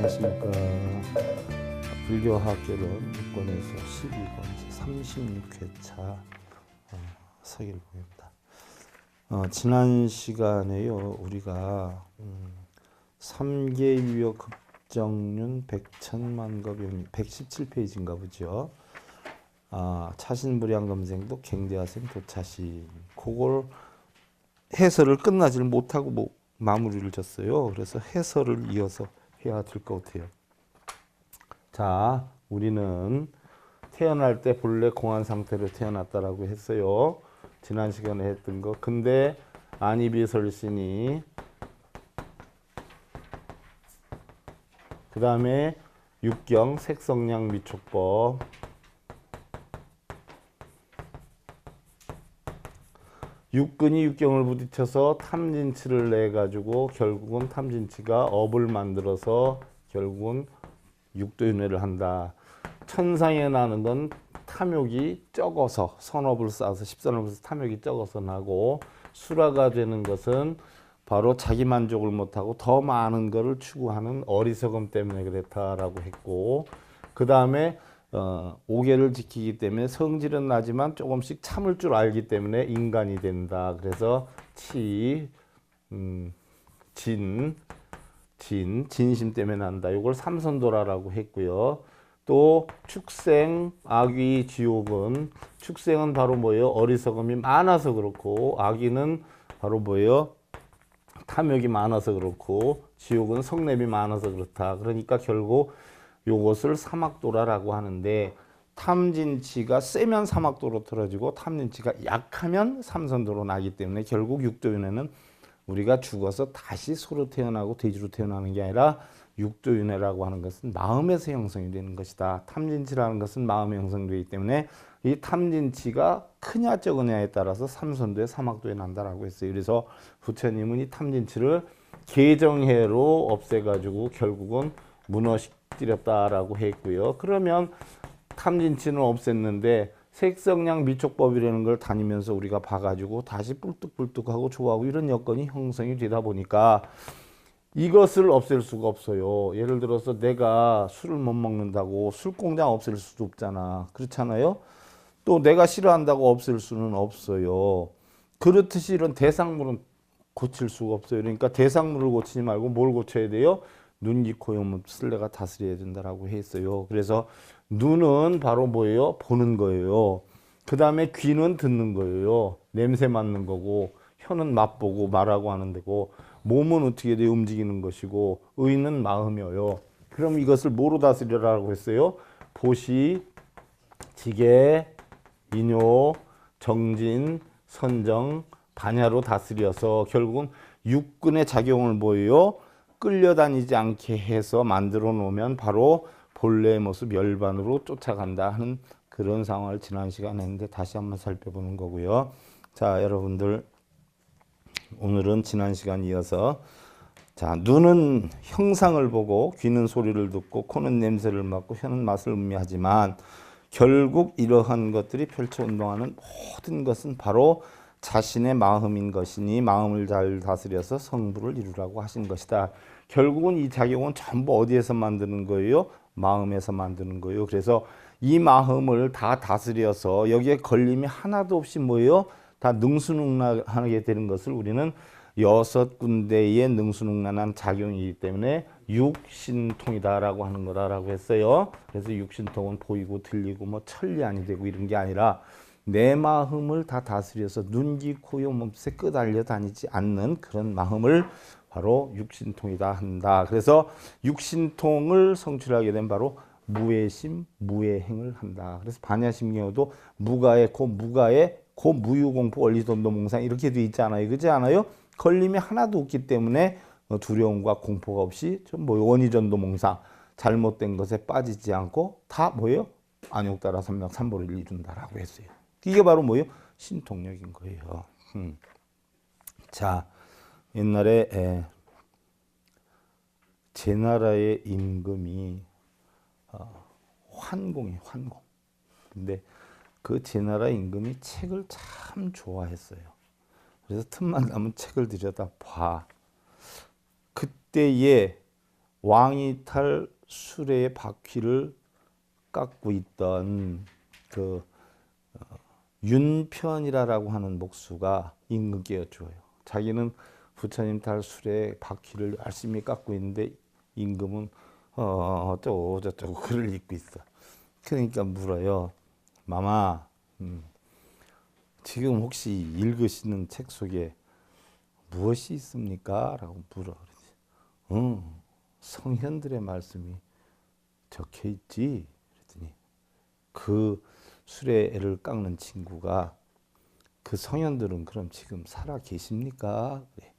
안녕하십니까. 불교학개론 6권에서 12권 36회차 서길봉입니다. 지난 시간에요 우리가 3계유효 급정륜 백천만겁용 117페이지인가 보죠. 차신불양검생도 갱대하생 도차신 그걸 해설을 끝나지를 못하고 마무리를 졌어요. 그래서 해설을 이어서 해야 될 것 같아요. 자, 우리는 태어날 때 본래 공한 상태로 태어났다라고 했어요. 지난 시간에 했던 거. 근데 안이비설신이 그 다음에 육경 색성량 미촉법 육근이 육경을 부딪혀서 탐진치를 내가지고 결국은 탐진치가 업을 만들어서 결국은 육도윤회를 한다. 천상에 나는 건 탐욕이 적어서 선업을 쌓아서 십선업을 쌓아서 탐욕이 적어서 나고 수라가 되는 것은 바로 자기 만족을 못하고 더 많은 것을 추구하는 어리석음 때문에 그랬다라고 했고, 그 다음에 오계를 지키기 때문에 성질은 나지만 조금씩 참을 줄 알기 때문에 인간이 된다. 그래서 진심 때문에 난다. 이걸 삼선도라라고 했고요. 또 축생, 악귀, 지옥은 축생은 바로 뭐예요? 어리석음이 많아서 그렇고, 악귀는 바로 뭐예요? 탐욕이 많아서 그렇고, 지옥은 성냄이 많아서 그렇다. 그러니까 결국 요것을 사막도라라고 하는데, 탐진치가 세면 사막도로 틀어지고 탐진치가 약하면 삼선도로 나기 때문에 결국 육도윤회는 우리가 죽어서 다시 소로 태어나고 돼지로 태어나는 게 아니라 육도윤회라고 하는 것은 마음에서 형성이 되는 것이다. 탐진치라는 것은 마음에 형성되기 때문에 이 탐진치가 크냐 적으냐에 따라서 삼선도에 사막도에 난다라고 했어요. 그래서 부처님은 이 탐진치를 계정해로 없애가지고 결국은 무너뜨렸다라고 했고요. 그러면 탐진치는 없앴는데 색성량 미촉법이라는 걸 다니면서 우리가 봐가지고 다시 뿔뚝뿔뚝하고 좋아하고 이런 여건이 형성이 되다 보니까 이것을 없앨 수가 없어요. 예를 들어서 내가 술을 못 먹는다고 술공장 없앨 수도 없잖아. 그렇잖아요. 또 내가 싫어한다고 없앨 수는 없어요. 그렇듯이 이런 대상물은 고칠 수가 없어요. 그러니까 대상물을 고치지 말고 뭘 고쳐야 돼요? 눈, 귀, 코, 염, 쓸레가 다스려야 된다라고 했어요. 그래서 눈은 바로 뭐예요? 보는 거예요. 그 다음에 귀는 듣는 거예요. 냄새 맡는 거고, 혀는 맛보고 말하고 하는 데고, 몸은 어떻게 돼? 움직이는 것이고, 의는 마음이에요. 그럼 이것을 뭐로 다스리라고 했어요? 보시, 지계, 인요, 정진, 선정, 반야로 다스려서 결국은 육근의 작용을 뭐예요? 끌려다니지 않게 해서 만들어 놓으면 바로 본래의 모습 열반으로 쫓아간다 하는 그런 상황을 지난 시간에 했는데 다시 한번 살펴보는 거고요. 자, 여러분들 오늘은 지난 시간 이어서 자, 눈은 형상을 보고 귀는 소리를 듣고 코는 냄새를 맡고 혀는 맛을 음미하지만 결국 이러한 것들이 펼쳐 운동하는 모든 것은 바로 자신의 마음인 것이니 마음을 잘 다스려서 성부를 이루라고 하신 것이다. 결국은 이 작용은 전부 어디에서 만드는 거예요? 마음에서 만드는 거예요. 그래서 이 마음을 다 다스려서 여기에 걸림이 하나도 없이 뭐예요? 다 능수능란하게 되는 것을 우리는 6군데의 능수능란한 작용이기 때문에 육신통이다라고 하는 거다라고 했어요. 그래서 육신통은 보이고 들리고 뭐 천리안이 되고 이런 게 아니라 내 마음을 다 다스려서 눈, 귀, 코, 염, 몸새 끄달려 다니지 않는 그런 마음을 바로 육신통이다 한다. 그래서 육신통을 성취하게 된 바로 무해심, 무해행을 한다. 그래서 반야심경에도 무가에 고 무유공포 원리돈도몽상 이렇게 돼 있잖아요. 그렇지 않아요? 걸림이 하나도 없기 때문에 두려움과 공포가 없이 좀 원의전도몽상 잘못된 것에 빠지지 않고 다 뭐예요? 안욕따라 삼명 삼보를 이룬다라고 했어요. 이게 바로 뭐예요? 신통력인 거예요. 자, 옛날에 제 나라의 임금이 환공이에요. 환공. 근데 그 제 나라 임금이 책을 참 좋아했어요. 그래서 틈만 나면 책을 들여다 봐. 그때의 왕이 탈 수레의 바퀴를 깎고 있던 그 윤편이라고 하는 목수가 임금께 여쭈어요. 자기는 부처님 탈 수레의 바퀴를 열심히 깎고 있는데 임금은 어쩌고 저쩌고 글을 읽고 있어. 그러니까 물어요. 마마, 지금 혹시 읽으시는 책 속에 무엇이 있습니까? 라고 물어. 성현들의 말씀이 적혀 있지. 그랬더니 그 수레를 깎는 친구가 그 성현들은 그럼 지금 살아 계십니까? 그래.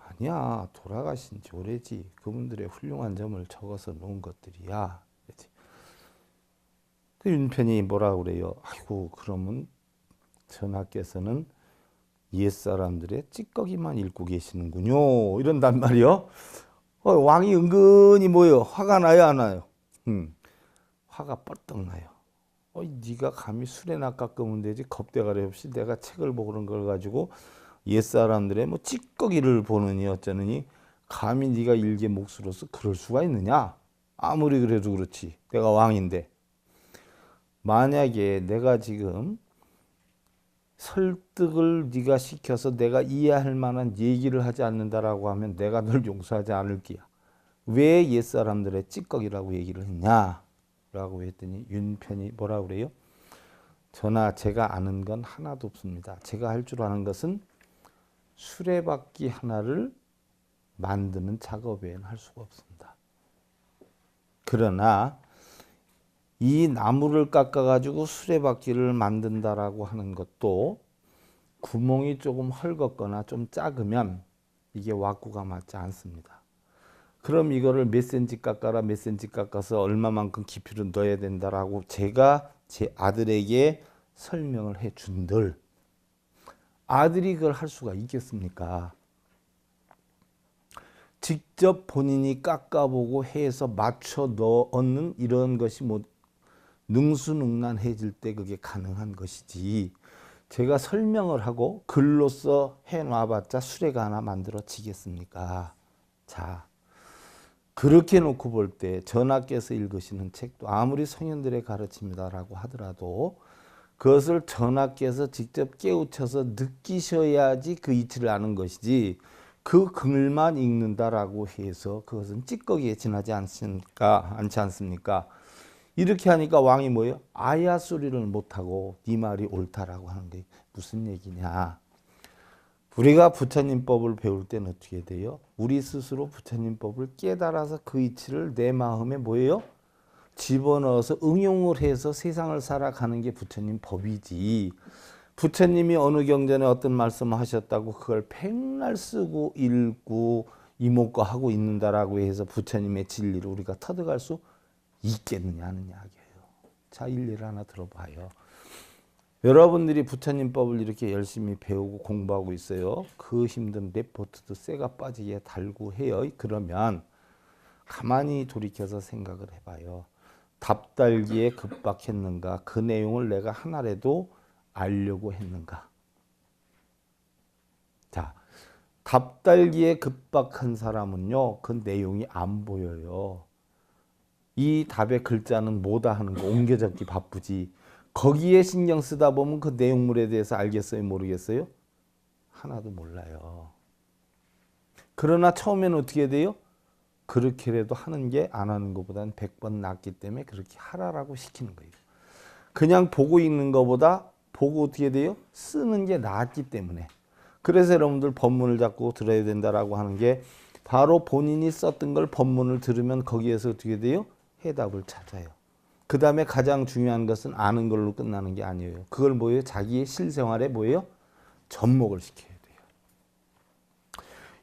아니야, 돌아가신 지 오래지. 그분들의 훌륭한 점을 적어서 놓은 것들이야. 그랬지. 그 윤편이 뭐라 그래요? 아이고, 그러면 전하께서는 옛사람들의 찌꺼기만 읽고 계시는군요. 이런단 말이요. 왕이 은근히 뭐요? 화가 나요, 안 나요? 화가 뻘떡 나요. 네가 감히 수레나 깎으면 되지 겁대가리 없이 내가 책을 보고 그런 걸 가지고 옛사람들의 뭐 찌꺼기를 보느니 어쩌느니 감히 네가 일개 목수로서 그럴 수가 있느냐? 아무리 그래도 그렇지. 내가 왕인데. 만약에 내가 지금 설득을 네가 시켜서 내가 이해할 만한 얘기를 하지 않는다라고 하면 내가 널 용서하지 않을 게야. 왜 옛사람들의 찌꺼기라고 얘기를 했냐? 라고 했더니 윤편이 뭐라 그래요? 전하, 제가 아는 건 하나도 없습니다. 제가 할 줄 아는 것은 수레바퀴 하나를 만드는 작업 외에는 할 수가 없습니다. 그러나 이 나무를 깎아가지고 수레바퀴를 만든다라고 하는 것도 구멍이 조금 헐겁거나 좀 작으면 이게 왁구가 맞지 않습니다. 그럼 이거를 몇 센치 깎아라, 몇 센치 깎아서 얼마만큼 깊이를 넣어야 된다라고 제가 제 아들에게 설명을 해 준들 아들이 그걸 할 수가 있겠습니까? 직접 본인이 깎아보고 해서 맞춰 넣는 이런 것이 뭐 능수능란해질 때 그게 가능한 것이지 제가 설명을 하고 글로써 해놔봤자 수레가 하나 만들어지겠습니까? 자, 그렇게 놓고 볼 때 전하께서 읽으시는 책도 아무리 성현들의 가르침이다라고 하더라도 그것을 전하께서 직접 깨우쳐서 느끼셔야지 그 이치를 아는 것이지 그 글만 읽는다라고 해서 그것은 찌꺼기에 지나지 않지 않습니까? 이렇게 하니까 왕이 뭐예요? 아야 소리를 못하고 네 말이 옳다라고 하는 게 무슨 얘기냐? 우리가 부처님 법을 배울 때는 어떻게 돼요? 우리 스스로 부처님 법을 깨달아서 그 이치를 내 마음에 뭐예요? 집어넣어서 응용을 해서 세상을 살아가는 게 부처님 법이지. 부처님이 어느 경전에 어떤 말씀을 하셨다고 그걸 백날 쓰고 읽고 이목구하고 있는다라고 해서 부처님의 진리를 우리가 터득할 수 있겠느냐는 이야기예요. 자, 일리를 하나 들어봐요. 여러분들이 부처님 법을 이렇게 열심히 배우고 공부하고 있어요. 그 힘든 레포트도 쇠가 빠지게 달고 해요. 그러면 가만히 돌이켜서 생각을 해봐요. 답달기에 급박했는가? 그 내용을 내가 하나라도 알려고 했는가? 자, 답달기에 급박한 사람은요, 그 내용이 안 보여요. 이 답의 글자는 뭐다 하는 거 옮겨 적기 바쁘지. 거기에 신경 쓰다 보면 그 내용물에 대해서 알겠어요? 모르겠어요? 하나도 몰라요. 그러나 처음에는 어떻게 돼요? 그렇게라도 하는 게 안 하는 것보다는 100번 낫기 때문에 그렇게 하라라고 시키는 거예요. 그냥 보고 읽는 것보다 보고 어떻게 돼요? 쓰는 게 낫기 때문에. 그래서 여러분들 법문을 자꾸 들어야 된다라고 하는 게 바로 본인이 썼던 걸 법문을 들으면 거기에서 어떻게 돼요? 해답을 찾아요. 그 다음에 가장 중요한 것은 아는 걸로 끝나는 게 아니에요. 그걸 뭐예요? 자기의 실생활에 뭐예요? 접목을 시켜야 돼요.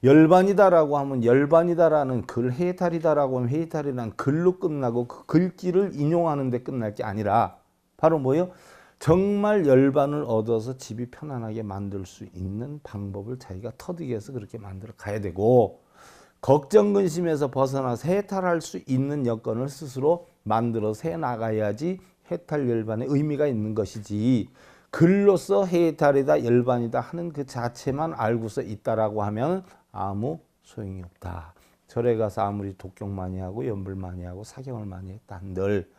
열반이다라고 하면 열반이다라는 글, 해탈이다라고 하면 해탈이라는 글로 끝나고 그 글귀를 인용하는 데 끝날 게 아니라 바로 뭐예요? 정말 열반을 얻어서 집이 편안하게 만들 수 있는 방법을 자기가 터득해서 그렇게 만들어 가야 되고 걱정 근심에서 벗어나서 해탈할 수 있는 여건을 스스로 만들어서 해나가야지 해탈 열반의 의미가 있는 것이지 글로서 해탈이다 열반이다 하는 그 자체만 알고서 있다라고 하면 아무 소용이 없다. 절에 가서 아무리 독경 많이 하고 연불 많이 하고 사경을 많이 했다 한들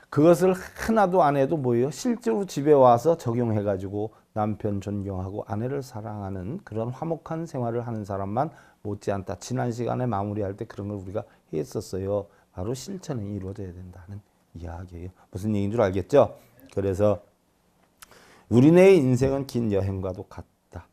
그것을 하나도 안 해도 뭐예요? 실제로 집에 와서 적용해가지고 남편 존경하고 아내를 사랑하는 그런 화목한 생활을 하는 사람만 못지않다. 지난 시간에 마무리할 때 그런 걸 우리가 했었어요. 바로 실천이 이루어져야 된다는 이야기예요. 무슨 얘기인 줄 알겠죠? 그래서 우리네 인생은 긴 여행과도 같다.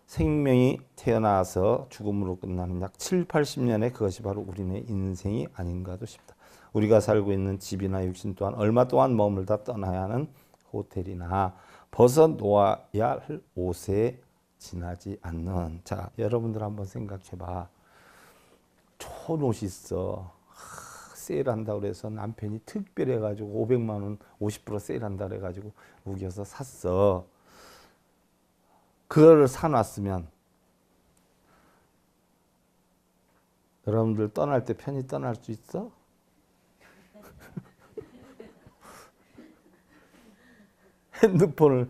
생명이 태어나서 죽음으로 끝나는 약 7, 80년의 그것이 바로 우리네 인생이 아닌가도 싶다. 우리가 살고 있는 집이나 육신 또한 얼마 동안 머물다 떠나야 하는 호텔이나 벗어놓아야 할 옷에 지나지 않는. 자, 여러분들 한번 생각해봐. 좋은 옷이 있어. 세일한다 그래서 남편이 특별히 해가지고 500만 원 50% 세일한다 그래가지고 우겨서 샀어. 그거를 사놨으면 여러분들 떠날 때 편히 떠날 수 있어? 핸드폰을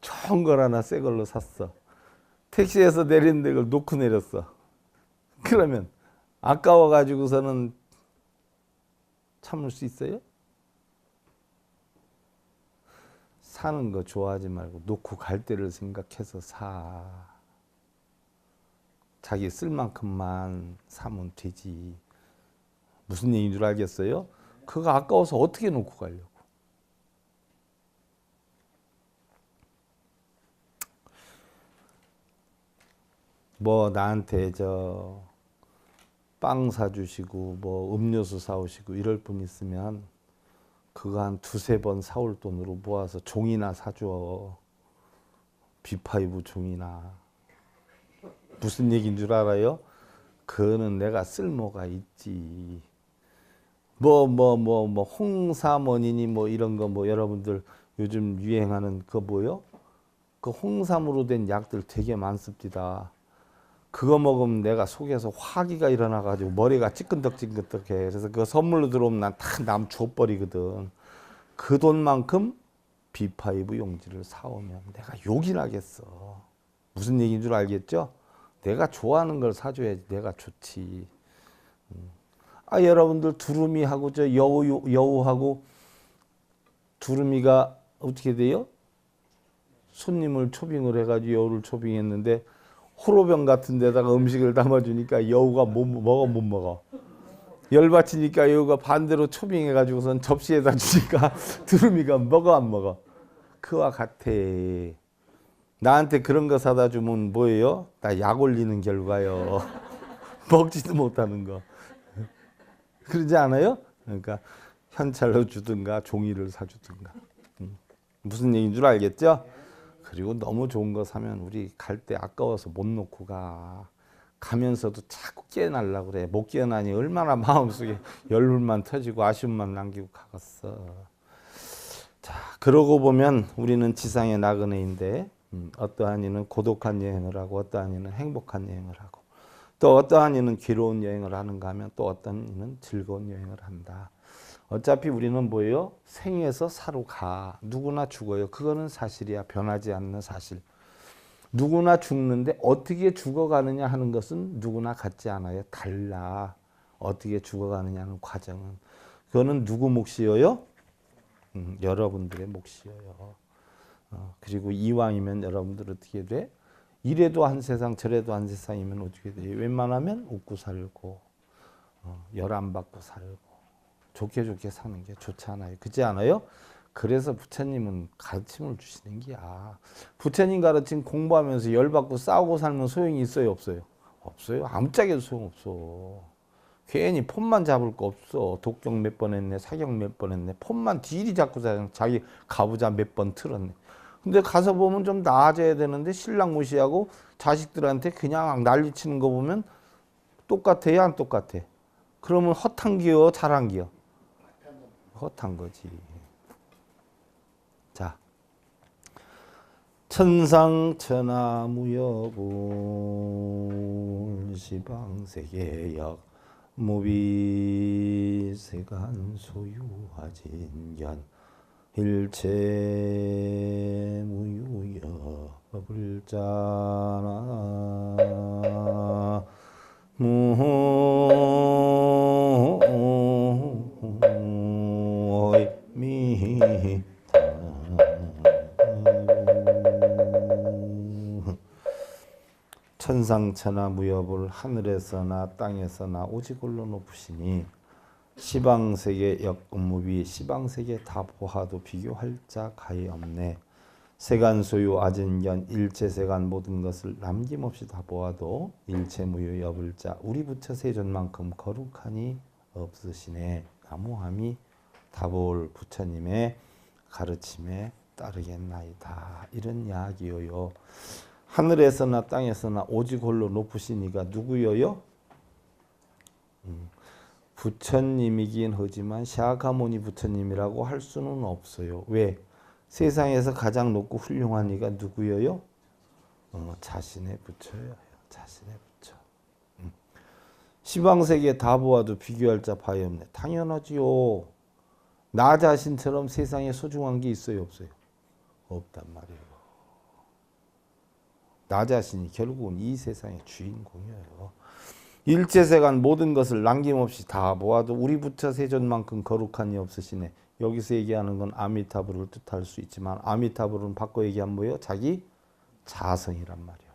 좋은 걸 하나 새 걸로 샀어. 택시에서 내리는데 그걸 놓고 내렸어. 그러면 아까워가지고서는 참을 수 있어요? 사는 거 좋아하지 말고 놓고 갈 때를 생각해서 사. 자기 쓸 만큼만 사면 되지. 무슨 얘기인 줄 알겠어요? 그거 아까워서 어떻게 놓고 가려고. 뭐 나한테 빵 사주시고 뭐 음료수 사오시고 이럴 분 있으면 그거 한 두세 번 사올 돈으로 모아서 종이나 사줘. B5 종이나. 무슨 얘기인 줄 알아요? 그거는 내가 쓸모가 있지. 홍삼원이니 뭐 이런 거 뭐 여러분들 요즘 유행하는 그 뭐요? 그 홍삼으로 된 약들 되게 많습니다. 그거 먹으면 내가 속에서 화기가 일어나가지고 머리가 찌끈덕찌끈덕해. 그래서 그거 선물로 들어오면 난 다 남 줘버리거든. 그 돈만큼 B5 용지를 사오면 내가 욕이 나겠어. 무슨 얘기인 줄 알겠죠? 내가 좋아하는 걸 사줘야지 내가 좋지. 여러분들 두루미하고 여우하고 두루미가 어떻게 돼요? 손님을 초빙을 해가지고 여우를 초빙했는데 호로병 같은 데다가 음식을 담아주니까 여우가 못 먹어. 열받치니까 여우가 반대로 초빙해가지고선 접시에다 주니까 두루미가 먹어 안 먹어. 그와 같아. 나한테 그런 거 사다 주면 뭐예요? 나 약 올리는 결과요. 먹지도 못하는 거. 그러지 않아요? 그러니까 현찰로 주든가 종이를 사주든가. 무슨 얘기인 줄 알겠죠? 그리고 너무 좋은 거 사면 우리 갈 때 아까워서 못 놓고 가. 가면서도 자꾸 깨어나려고 그래. 못 깨어나니 얼마나 마음속에 열불만 터지고 아쉬움만 남기고 가겠어. 자, 그러고 보면 우리는 지상의 나그네인데 어떠한 이는 고독한 여행을 하고 어떠한 이는 행복한 여행을 하고 또 어떠한 이는 괴로운 여행을 하는가 하면 또 어떤 이는 즐거운 여행을 한다. 어차피 우리는 뭐예요? 생에서 사로 가. 누구나 죽어요. 그거는 사실이야. 변하지 않는 사실. 누구나 죽는데 어떻게 죽어가느냐 하는 것은 누구나 같지 않아요. 달라. 어떻게 죽어가느냐는 과정은. 그거는 누구 몫이에요? 여러분들의 몫이에요. 그리고 이왕이면 여러분들 어떻게 돼? 이래도 한 세상 저래도 한 세상이면 어떻게 돼? 웬만하면 웃고 살고 열 안 받고 살고 좋게 사는 게 좋지 않아요? 그렇지 않아요? 그래서 부처님은 가르침을 주시는 게야. 부처님 가르침 공부하면서 열 받고 싸우고 살면 소용이 있어요? 없어요? 없어요. 아무짝에도 소용없어. 괜히 폰만 잡을 거 없어. 독경 몇 번 했네, 사경 몇 번 했네. 폰만 딜이 잡고 자기 가부자 몇 번 틀었네. 근데 가서 보면 좀 나아져야 되는데 신랑 무시하고 자식들한테 그냥 난리치는 거 보면 똑같아요, 안 똑같아? 그러면 헛한 기여, 잘한 기여? 헛한 거지. 자, 천상천하무여불시방세계역 무비세간 소유하진견 일체무유여불자나 무호 천상천하 무여볼 하늘에서나 땅에서나 오직 홀로 높으시니 시방세계 역무비 시방세계 다 보아도 비교할 자 가히 없네. 세간소유 아진견 일체세간 모든 것을 남김없이 다 보아도 일체무유 여불 자 우리 부처 세존만큼 거룩하니 없으시네. 나무함이 다볼 부처님의 가르침에 따르겠나이다. 이런 이야기요요. 하늘에서나 땅에서나 오직 홀로 높으시니가 누구요요? 부처님이긴 하지만 샤카모니 부처님이라고 할 수는 없어요. 왜? 세상에서 가장 높고 훌륭한 이가 누구예요? 자신의 부처예요. 자신의 부처. 시방세계 다 보아도 비교할 자 바에 없네. 당연하지요. 나 자신처럼 세상에 소중한 게 있어요? 없어요? 없단 말이에요. 나 자신이 결국은 이 세상의 주인공이에요. 일체세간 모든 것을 남김없이 다 보아도 우리 부처 세존만큼 거룩한 이 없으시네. 여기서 얘기하는 건 아미타불을 뜻할 수 있지만 아미타불은 바꿔 얘기하면 뭐예요? 자기 자성이란 말이에요.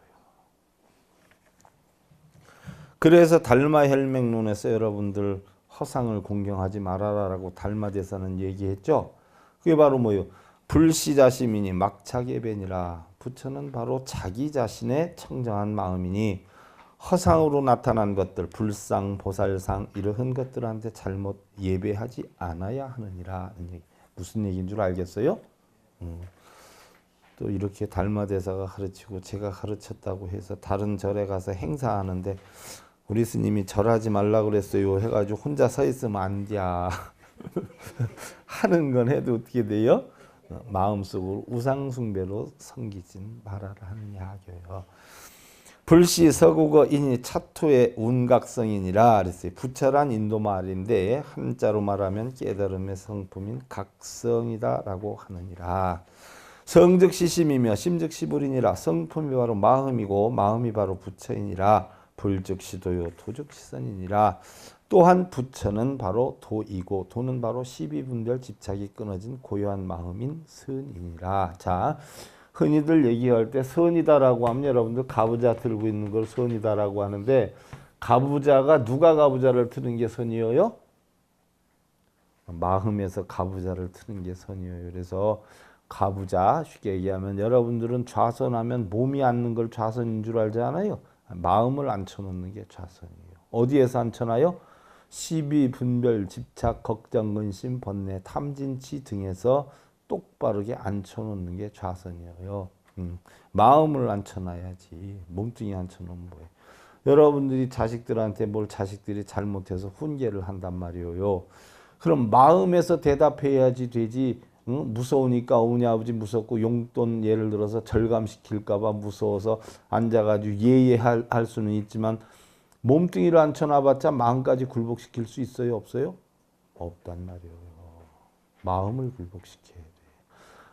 그래서 달마 혈맹론에서 여러분들 허상을 공경하지 말아라라고 달마대사는 얘기했죠. 그게 바로 뭐예요? 불시자심이니 막차계변이라. 부처는 바로 자기 자신의 청정한 마음이니 허상으로 나타난 것들, 불상, 보살상 이러한 것들한테 잘못 예배하지 않아야 하느니라. 무슨 얘기인 줄 알겠어요? 또 이렇게 달마대사가 가르치고 제가 가르쳤다고 해서 다른 절에 가서 행사하는데 우리 스님이 절하지 말라 그랬어요 해가지고 혼자 서 있으면 안 돼. 하는 건 해도 어떻게 돼요? 마음속으로 우상숭배로 섬기진 말아라 하는 이야기예요. 불시 서국어 인이 차토의 운각성이니라 그랬어요. 부처란 인도 말인데 한자로 말하면 깨달음의 성품인 각성이다라고 하느니라. 성즉 시심이며 심즉 시불이니라. 성품이 바로 마음이고 마음이 바로 부처이니라. 불즉 시도요 도즉 시선이니라. 또한 부처는 바로 도이고 도는 바로 시비분별 집착이 끊어진 고요한 마음인 선이니라. 자, 흔히들 얘기할 때 선이다라고 하면 여러분들 가부좌 들고 있는 걸 선이다라고 하는데 가부좌가 누가 가부좌를 드는 게 선이에요? 마음에서 가부좌를 드는 게 선이에요. 그래서 가부좌 쉽게 얘기하면 여러분들은 좌선하면 몸이 앉는 걸 좌선인 줄 알지 않아요? 마음을 앉혀놓는 게 좌선이에요. 어디에서 앉혀놔요? 시비, 분별, 집착, 걱정, 근심, 번뇌, 탐진치 등에서 똑바르게 앉혀놓는 게 좌선이에요. 마음을 앉혀놔야지. 몸뚱이 앉혀놓으면 뭐예요? 여러분들이 자식들한테 뭘 자식들이 잘못해서 훈계를 한단 말이에요. 그럼 마음에서 대답해야지 되지. 무서우니까 어머니 아버지 무섭고 용돈 예를 들어서 절감시킬까 봐 무서워서 앉아가지고 예예할 수는 있지만 몸뚱이를 앉혀놔봤자 마음까지 굴복시킬 수 있어요? 없어요? 없단 말이에요. 마음을 굴복시켜야 돼요.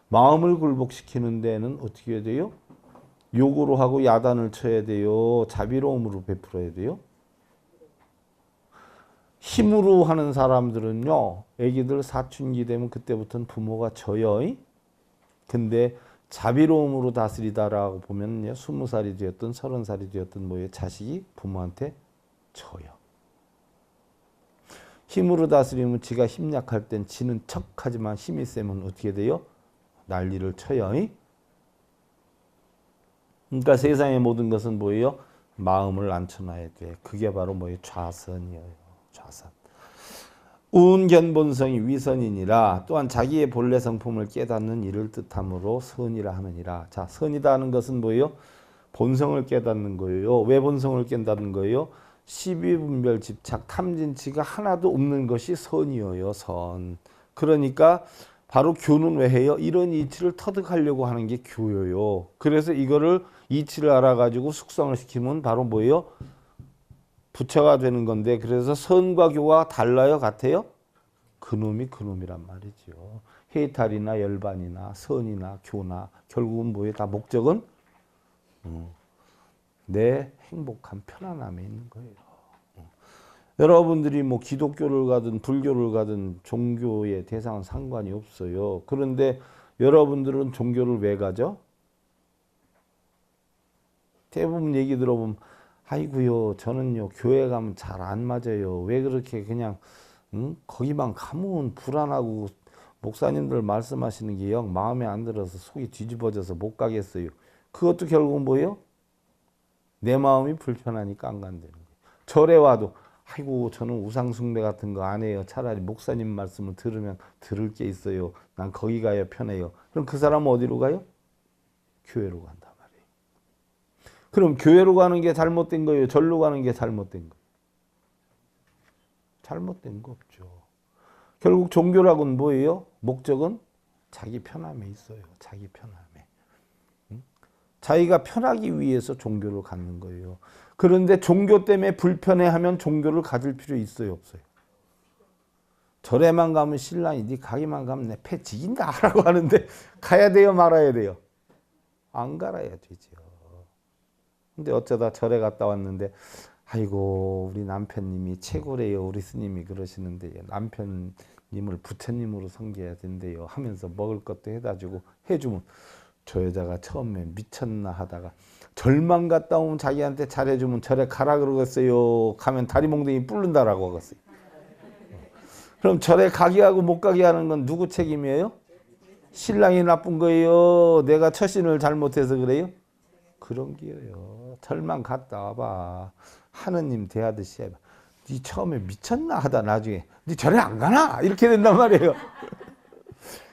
마음을 굴복시키는 데는 어떻게 해야 돼요? 욕으로 하고 야단을 쳐야 돼요? 자비로움으로 베풀어야 돼요? 힘으로 하는 사람들은요, 애기들 사춘기 되면 그때부터는 부모가 져요. 근데 자비로움으로 다스리다라고 보면요, 20살이 되었든 30살이 되었든 뭐예요? 자식이 부모한테 져요. 힘으로 다스리면 지가 힘 약할 땐 지는 척하지만 힘이 세면 어떻게 돼요? 난리를 쳐요. 그러니까 세상의 모든 것은 뭐예요? 마음을 앉혀놔야 돼. 그게 바로 뭐예요? 좌선이에요. 좌선. 운견본성이 위선이니라. 또한 자기의 본래 성품을 깨닫는 이를 뜻하므로 선이라 하느니라. 자, 선이다 하는 것은 뭐예요? 본성을 깨닫는 거예요. 왜 본성을 깨닫는 거예요? 시비분별 집착 탐진치가 하나도 없는 것이 선이에요. 선. 그러니까 바로 교는 왜 해요? 이런 이치를 터득하려고 하는 게 교예요. 그래서 이거를 이치를 알아가지고 숙성을 시키면 바로 뭐예요? 부처가 되는 건데, 그래서 선과 교가 달라요? 같아요? 그놈이 그놈이란 말이죠. 해탈이나 열반이나 선이나 교나 결국은 뭐예요? 다 목적은 내 행복한 편안함에 있는 거예요. 여러분들이 뭐 기독교를 가든 불교를 가든 종교의 대상은 상관이 없어요. 그런데 여러분들은 종교를 왜 가죠? 대부분 얘기 들어보면 아이고요 저는요 교회 가면 잘 안 맞아요. 왜 그렇게 그냥 거기만 가면 불안하고 목사님들 말씀하시는 게 영 마음에 안 들어서 속이 뒤집어져서 못 가겠어요. 그것도 결국은 뭐예요? 내 마음이 불편하니까 안 간다는 거예요. 절에 와도 아이고 저는 우상숭배 같은 거 안 해요. 차라리 목사님 말씀을 들으면 들을 게 있어요. 난 거기 가야 편해요. 그럼 그 사람은 어디로 가요? 교회로 간단 말이에요. 그럼 교회로 가는 게 잘못된 거예요? 절로 가는 게 잘못된 거예요? 잘못된 거 없죠. 결국 종교라고는 뭐예요? 목적은 자기 편함에 있어요. 자기 편함에. 자기가 편하기 위해서 종교를 갖는 거예요. 그런데 종교 때문에 불편해하면 종교를 가질 필요 있어요? 없어요? 절에만 가면 신랑이 네 가기만 가면 내 패 지긴다 라고 하는데 가야 돼요? 말아야 돼요? 안 갈아야 되죠. 근데 어쩌다 절에 갔다 왔는데 아이고 우리 남편님이 최고래요. 우리 스님이 그러시는데 남편님을 부처님으로 섬겨야 된대요 하면서 먹을 것도 해다 주고 해주면 저 여자가 처음에 미쳤나 하다가 절만 갔다 오면 자기한테 잘해주면 절에 가라 그러겠어요. 가면 다리 몽둥이 뿔른다라고 하겠어요. 그럼 절에 가게 하고 못 가게 하는 건 누구 책임이에요? 신랑이 나쁜 거예요? 내가 처신을 잘못해서 그래요? 그런 게요. 절만 갔다 와봐. 하느님 대하듯이 해봐. 네 처음에 미쳤나 하다 나중에 네 절에 안 가나? 이렇게 된단 말이에요.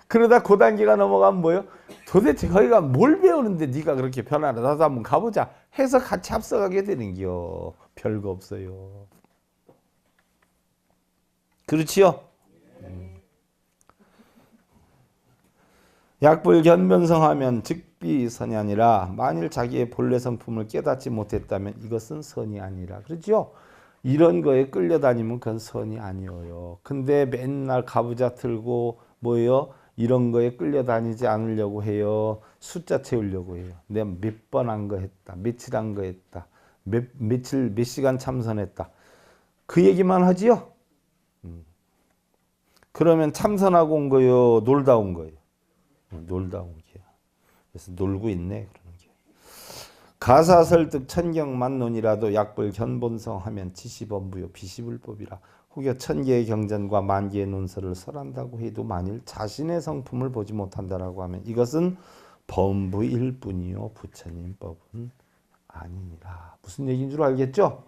그러다 그 단계가 넘어가면 뭐예요? 도대체 거기가 뭘 배우는데 네가 그렇게 편하다. 나도 한번 가보자 해서 같이 합석하게 되는 겨. 별거 없어요. 그렇지요? 약불견변성하면 즉비선이 아니라 만일 자기의 본래 성품을 깨닫지 못했다면 이것은 선이 아니라. 그렇죠? 이런 거에 끌려다니면 그건 선이 아니에요. 근데 맨날 가부좌 틀고 뭐예요? 이런 거에 끌려다니지 않으려고 해요. 숫자 채우려고 해요. 내가 몇 번 한 거 했다. 며칠 한 거 했다. 며칠 몇 시간 참선했다. 그 얘기만 하지요? 그러면 참선하고 온 거요? 놀다 온 거예요? 놀다 온 게야. 그래서 놀고 있네 그러는 게. 가사설득 천경만론이라도 약불 견본성하면 지시범부요 비시불법이라. 혹여 천개의 경전과 만개의 논설을 설한다고 해도 만일 자신의 성품을 보지 못한다라고 하면 이것은 범부일 뿐이요 부처님 법은 아니니라. 무슨 얘기인 줄 알겠죠?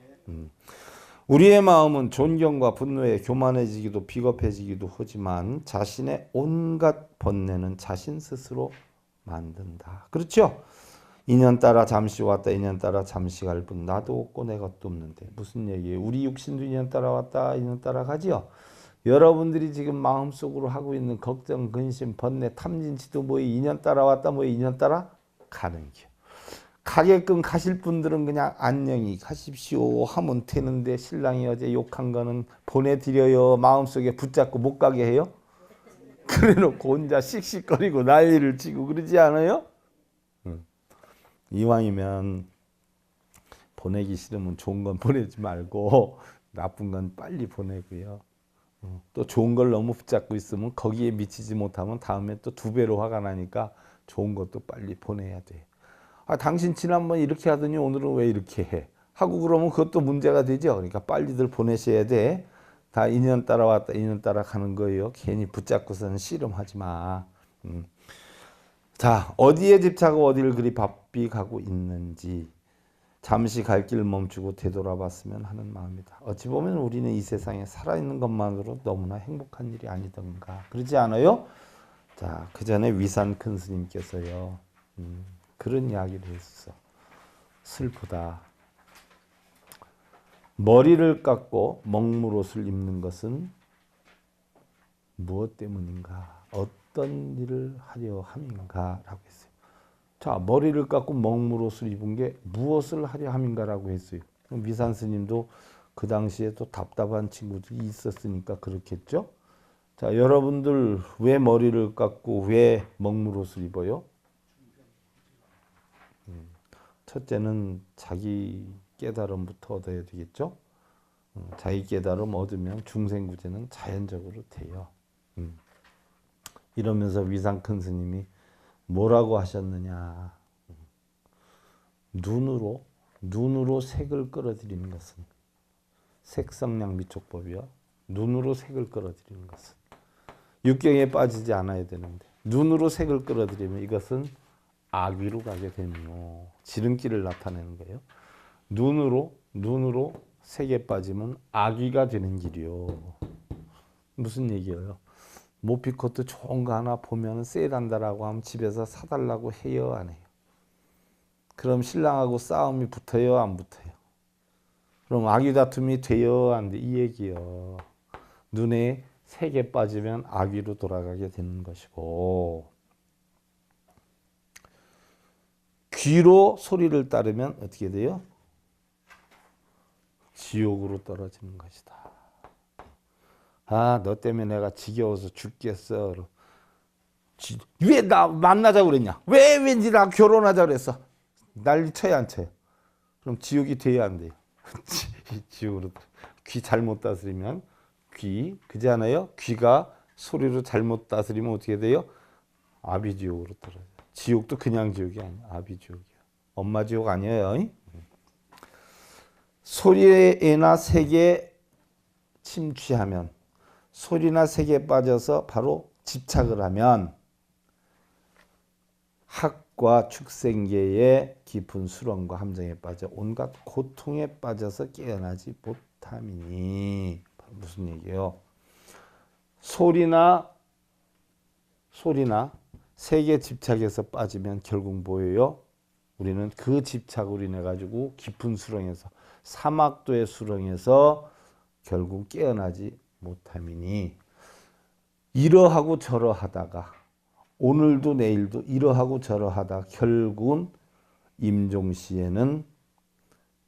우리의 마음은 존경과 분노에 교만해지기도 비겁해지기도 하지만 자신의 온갖 번뇌는 자신 스스로 만든다. 그렇죠? 인연 따라 잠시 왔다 인연 따라 잠시 갈 뿐 나도 없고 내 것도 없는데. 무슨 얘기예요? 우리 육신도 인연 따라 왔다 인연 따라 가지요. 여러분들이 지금 마음속으로 하고 있는 걱정, 근심, 번뇌, 탐진치도 뭐 인연 따라 왔다 뭐 인연 따라 가는 게. 가게끔 가실 분들은 그냥 안녕히 가십시오 하면 되는데 신랑이 어제 욕한 거는 보내드려요. 마음속에 붙잡고 못 가게 해요. 그래놓고 혼자 씩씩거리고 난리를 치고 그러지 않아요? 이왕이면 보내기 싫으면 좋은 건 보내지 말고 나쁜 건 빨리 보내고요. 또 좋은 걸 너무 붙잡고 있으면 거기에 미치지 못하면 다음에 또 두 배로 화가 나니까 좋은 것도 빨리 보내야 돼. 아, 당신 지난번 이렇게 하더니 오늘은 왜 이렇게 해? 하고 그러면 그것도 문제가 되죠. 그러니까 빨리들 보내셔야 돼. 다 인연 따라 왔다 인연 따라 가는 거예요. 괜히 붙잡고서는 씨름하지 마. 자, 어디에 집착하고 어디를 그리 바삐 가고 있는지 잠시 갈 길 멈추고 되돌아봤으면 하는 마음이다. 어찌 보면 우리는 이 세상에 살아있는 것만으로 너무나 행복한 일이 아니던가. 그러지 않아요? 자, 그 전에 위산 큰 스님께서요. 그런 이야기를 했어. 슬프다. 머리를 깎고 먹물옷을 입는 것은 무엇 때문인가? 어떤 일을 하려 함인가? 라고 했어요. 자, 머리를 깎고 먹물옷을 입은 게 무엇을 하려 함인가? 라고 했어요. 미산 스님도 그 당시에 또 답답한 친구들이 있었으니까 그렇겠죠? 자, 여러분들 왜 머리를 깎고 왜 먹물옷을 입어요? 첫째는 자기 깨달음부터 얻어야 되겠죠. 자기 깨달음 얻으면 중생구제는 자연적으로 돼요. 이러면서 위상 큰 스님이 뭐라고 하셨느냐. 눈으로 색을 끌어들이는 것은 색성량 미촉법이요. 눈으로 색을 끌어들이는 것은 육경에 빠지지 않아야 되는데 눈으로 색을 끌어들이면 이것은 악위로 가게 되며 지름길을 나타내는 거예요. 눈으로 색에 빠지면 악위가 되는 길이요. 무슨 얘기예요? 모피코트 좋은 거 하나 보면 세일한다라고 하면 집에서 사달라고 해요, 안 해요? 그럼 신랑하고 싸움이 붙어요, 안 붙어요? 그럼 악위 다툼이 돼요, 안 돼? 이 얘기요. 눈에 색에 빠지면 악위로 돌아가게 되는 것이고, 귀로 소리를 따르면 어떻게 돼요? 지옥으로 떨어지는 것이다. 아, 너 때문에 내가 지겨워서 죽겠어. 왜 나 만나자고 그랬냐? 왜 왠지 나 결혼하자고 그랬어? 난리 쳐야 안 쳐요? 그럼 지옥이 돼야 안 돼요? 지옥으로. 귀 잘못 다스리면 그지 않아요? 귀가 소리로 잘못 다스리면 어떻게 돼요? 아비지옥으로 떨어져요. 지옥도 그냥 지옥이 아니야. 아비지옥이야. 엄마 지옥 아니에요. 소리나 색에 침취하면, 소리나 색에 빠져서 바로 집착을 하면 학과 축생계의 깊은 수렁과 함정에 빠져 온갖 고통에 빠져서 깨어나지 못함이니. 무슨 얘기예요? 소리나 색에 집착해서 빠지면 결국 뭐예요? 우리는 그 집착으로 인해 가지고 깊은 수렁에서, 사막도의 수렁에서 결국 깨어나지 못함이니, 이러하고 저러하다가 오늘도 내일도 이러하고 저러하다 결국은 임종시에는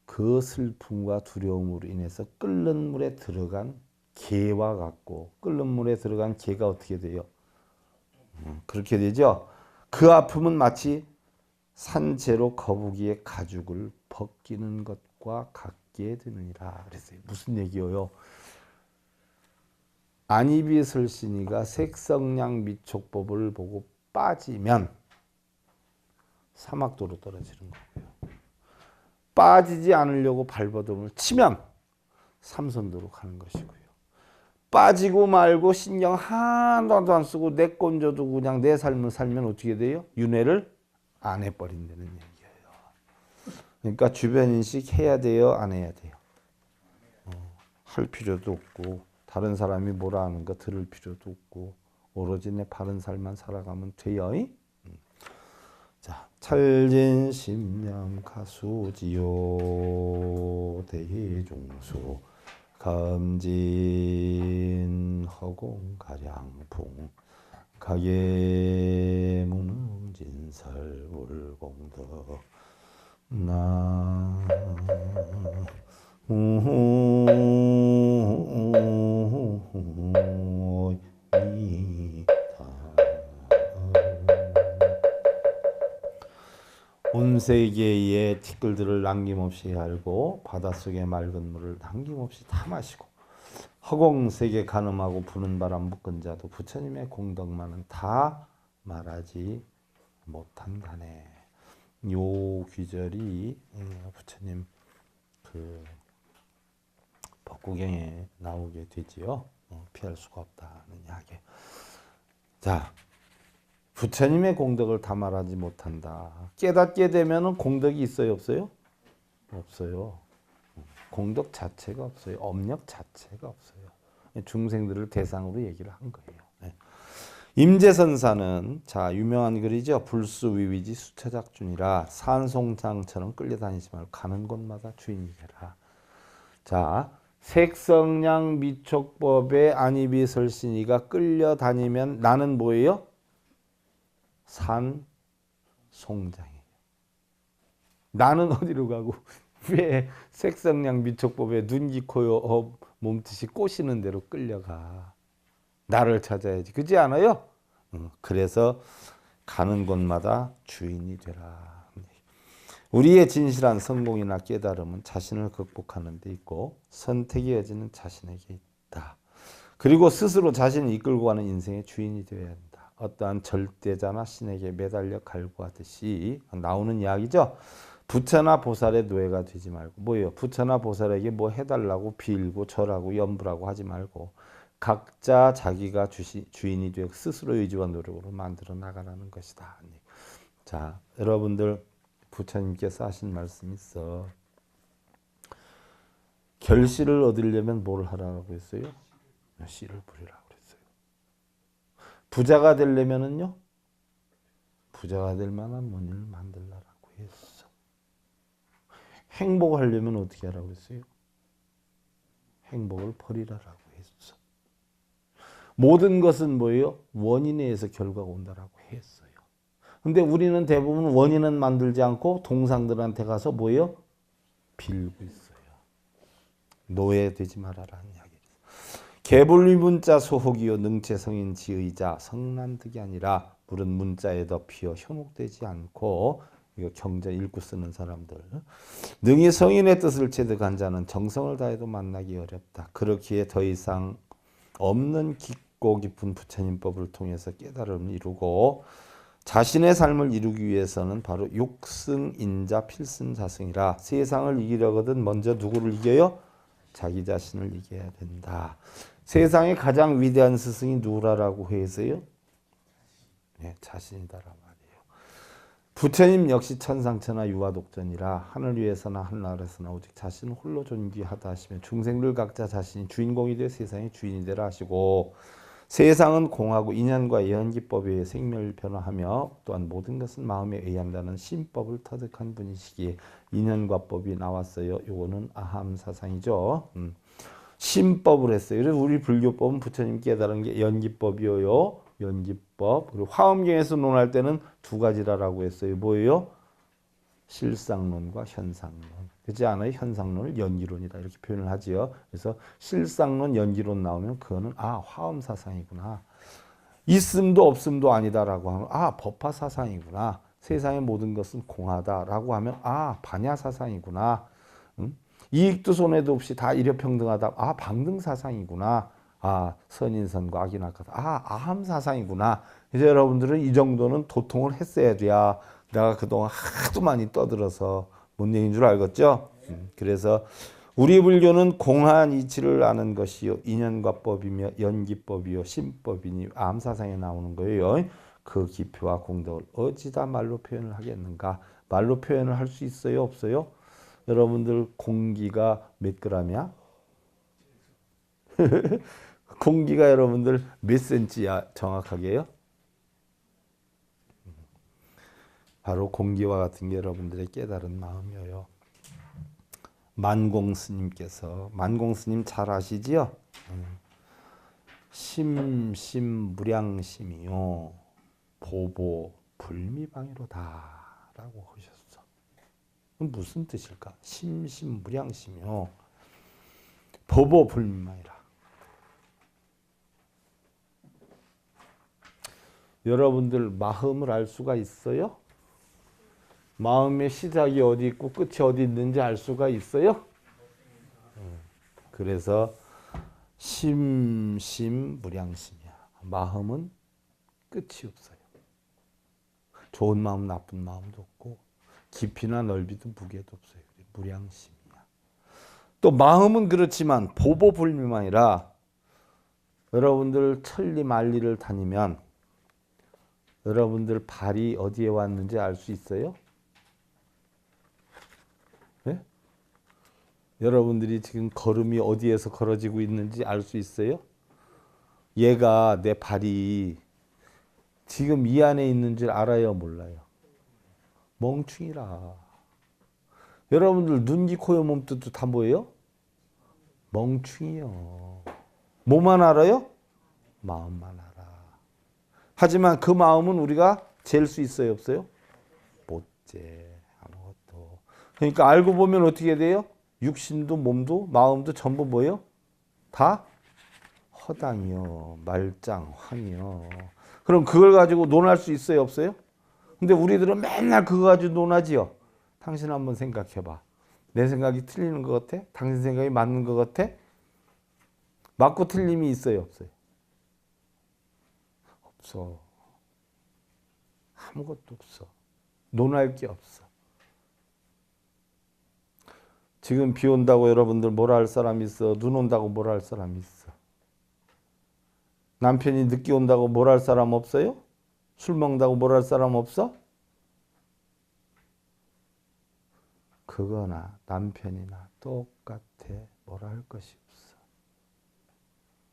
그 슬픔과 두려움으로 인해서 끓는 물에 들어간 개와 같고, 끓는 물에 들어간 개가 어떻게 돼요? 그렇게 되죠. 그 아픔은 마치 산채로 거북이의 가죽을 벗기는 것과 같게 되느니라 그랬어요. 무슨 얘기예요? 안이비설신이가 색성량 미촉법을 보고 빠지면 사막도로 떨어지는 거고요. 빠지지 않으려고 발버둥을 치면 삼선도로 가는 것이고요. 빠지고 말고 신경 하나도 안 쓰고 내 꼰져도 그냥 내 삶을 살면 어떻게 돼요? 윤회를 안 해버린다는 얘기예요. 그러니까 주변 인식 해야 돼요, 안 해야 돼요? 할 필요도 없고, 다른 사람이 뭐라 하는 거 들을 필요도 없고, 오로지 내 바른 삶만 살아가면 돼요. 자, 찰진심량 가수지요 대중수 감진 허공 가량풍 가계무능 진설 울공덕 나 온 세계의 티끌들을 남김없이 알고 바닷속의 맑은 물을 남김없이 다 마시고 허공세계 가늠하고 부는 바람 묶은 자도 부처님의 공덕만은 다 말하지 못한다네. 요 귀절이 부처님 그 법구경에 나오게 되지요. 피할 수가 없다는 이야기. 자, 부처님의 공덕을 다 말하지 못한다. 깨닫게 되면은 공덕이 있어요, 없어요? 없어요. 공덕 자체가 없어요. 업력 자체가 없어요. 중생들을 대상으로 얘기를 한 거예요. 임재선사는 자 유명한 글이죠. 불수위위지 수처작준이라 산송장처럼 끌려다니지 말고 가는 곳마다 주인이 되라. 자, 색성량 미촉법의 안이비설신이가 끌려다니면 나는 뭐예요? 산송장이에요. 나는 어디로 가고 왜 색성량 미촉법에 눈기 코요 몸짓이 꼬시는 대로 끌려가. 나를 찾아야지. 그렇지 않아요? 그래서 가는 곳마다 주인이 되라. 우리의 진실한 성공이나 깨달음은 자신을 극복하는 데 있고 선택의 여지는 자신에게 있다. 그리고 스스로 자신을 이끌고 가는 인생의 주인이 되어야 한다. 어떠한 절대자나 신에게 매달려 갈구하듯이 나오는 이야기죠. 부처나 보살의 노예가 되지 말고 뭐예요? 부처나 보살에게 뭐 해달라고 빌고 절하고 염불하고 하지 말고 각자 자기가 주인이 되어 스스로 의지와 노력으로 만들어 나가라는 것이다. 자, 여러분들 부처님께서 하신 말씀이 있어. 결실을 얻으려면 뭘 하라고 했어요? 씨를 뿌리라고 그랬어요. 부자가 되려면은요, 부자가 될 만한 문을 만들라라고 했어. 행복하려면 어떻게 하라고 했어요? 행복을 버리라라고 했어. 모든 것은 뭐예요? 원인에 의해서 결과가 온다라고 했어요. 근데 우리는 대부분 원인은 만들지 않고 동상들한테 가서 뭐예요? 빌고 있어요. 노예되지 말아라는 이야기예요. 개불리 문자 소혹이요 능체성인 지의자 성난득이 아니라 물은 문자에 덮여 현혹되지 않고 이거 경전 읽고 쓰는 사람들 능히 성인의 뜻을 체득한 자는 정성을 다해도 만나기 어렵다. 그렇기에 더 이상 없는 깊고 깊은 부처님법을 통해서 깨달음을 이루고 자신의 삶을 이루기 위해서는 바로 육승, 인자, 필승, 자승이라 세상을 이기려거든 먼저 누구를 이겨요? 자기 자신을 이겨야 된다. 세상의 가장 위대한 스승이 누구라고 해서요? 네, 자신이다란 말이에요. 부처님 역시 천상천하 유아독전이라 하늘 위에서나 하늘아래서나 오직 자신을 홀로 존귀하다 하시며 중생들 각자 자신이 주인공이 되어 세상의 주인이 되라 하시고 세상은 공하고 인연과 예언기법에 의해 생멸 변화하며 또한 모든 것은 마음에 의한다는 신법을 터득한 분이시기에 인연과 법이 나왔어요. 요거는 아함 사상이죠. 신법을 했어요. 그래서 우리 불교법은 부처님 깨달은 게 연기법이요. 연기법. 그리고 화엄경에서 논할 때는 두 가지라고 했어요. 뭐예요? 실상론과 현상론. 그렇지 않아요? 현상론을 연기론이다 이렇게 표현을 하지요. 그래서 실상론, 연기론 나오면 그거는 화엄 사상이구나. 있음도 없음도 아니다라고 하면 법화 사상이구나. 세상의 모든 것은 공하다라고 하면 반야 사상이구나. 이익도 손해도 없이 다 일여평등하다. 방등 사상이구나. 선인선과 악인 악하다. 아함 사상이구나. 이제 여러분들은 이 정도는 도통을 했어야 돼야 내가 그동안 하도 많이 떠들어서 뭔 얘기인 줄 알겠죠? 그래서 우리 불교는 공한 이치를 아는 것이요 인연과 법이며 연기법이요 신법이니 암사상에 나오는 거예요. 그 기표와 공덕을 어찌다 말로 표현을 하겠는가? 말로 표현을 할 수 있어요? 없어요? 여러분들 공기가 몇 g이야? 공기가 여러분들 몇 cm야 정확하게요? 바로 공기와 같은 게 여러분들의 깨달은 마음이에요. 만공 스님께서 만공 스님 잘 아시지요? 심심무량심이요 보보 불미방이로다라고 하셨어. 무슨 뜻일까? 심심무량심이요 보보 불미방이라. 여러분들 마음을 알 수가 있어요? 마음의 시작이 어디 있고 끝이 어디 있는지 알 수가 있어요? 그래서 심심무량심이야. 마음은 끝이 없어요. 좋은 마음, 나쁜 마음도 없고 깊이나 넓이도 무게도 없어요. 무량심이야. 또 마음은 그렇지만 보보불미만이라 여러분들 천리 만리를 다니면 여러분들 발이 어디에 왔는지 알 수 있어요? 네? 여러분들이 지금 걸음이 어디에서 걸어지고 있는지 알 수 있어요? 얘가 내 발이 지금 이 안에 있는 줄 알아요? 몰라요? 멍충이라. 여러분들 눈, 귀, 코, 여, 몸뜻도 다 뭐예요? 멍충이요. 뭐만 알아요? 마음만 알아. 하지만 그 마음은 우리가 잴 수 있어요? 없어요? 못 재. 아무것도. 그러니까 알고 보면 어떻게 돼요? 육신도 몸도 마음도 전부 뭐예요? 다 허당이요. 말짱, 황이요. 그럼 그걸 가지고 논할 수 있어요? 없어요? 근데 우리들은 맨날 그거 가지고 논하지요. 당신 한번 생각해봐. 내 생각이 틀리는 것 같아? 당신 생각이 맞는 것 같아? 맞고 틀림이 있어요? 없어요? 없어. 아무것도 없어. 논할 게 없어. 지금 비 온다고 여러분들 뭐라 할 사람이 있어? 눈 온다고 뭐라 할 사람이 있어? 남편이 늦게 온다고 뭐라 할 사람 없어요? 술 먹는다고 뭐라 할 사람 없어? 그거나 남편이나 똑같아. 뭐라 할 것이 없어.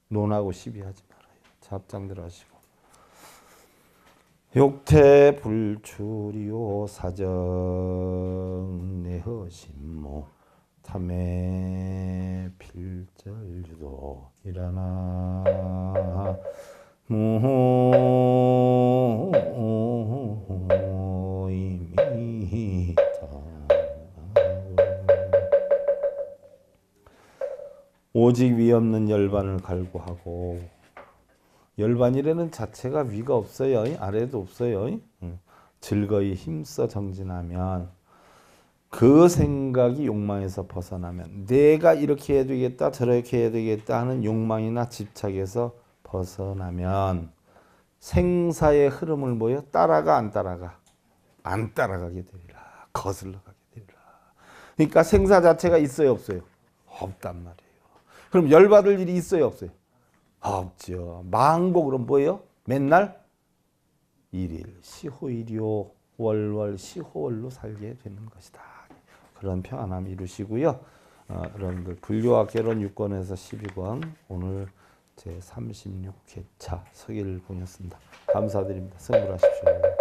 논하고 시비하지 말아요. 잡장들 하시고. 욕태 불출이요 사정 내허심모 탐해 필절유도 일하나 무이미다. 오직 위 없는 열반을 갈구하고 열반이라는 자체가 위가 없어요. 아래도 없어요. 즐거이 힘써 정진하면 그 생각이 욕망에서 벗어나면 내가 이렇게 해야 되겠다 저렇게 해야 되겠다 하는 욕망이나 집착에서 벗어나면 생사의 흐름을 뭐요? 따라가 안 따라가? 안 따라가게 되리라. 거슬러 가게 되리라. 그러니까 생사 자체가 있어요 없어요? 없단 말이에요. 그럼 열받을 일이 있어요 없어요? 없죠. 망복으로 뭐예요? 맨날 일일 시호일이요 월월 시호월로 살게 되는 것이다. 그런 평안함 이루시고요. 여러분들 불교와 결혼 6권에서 12권 오늘 제 36회차 서기를 보냈습니다. 감사드립니다. 성불하십시오.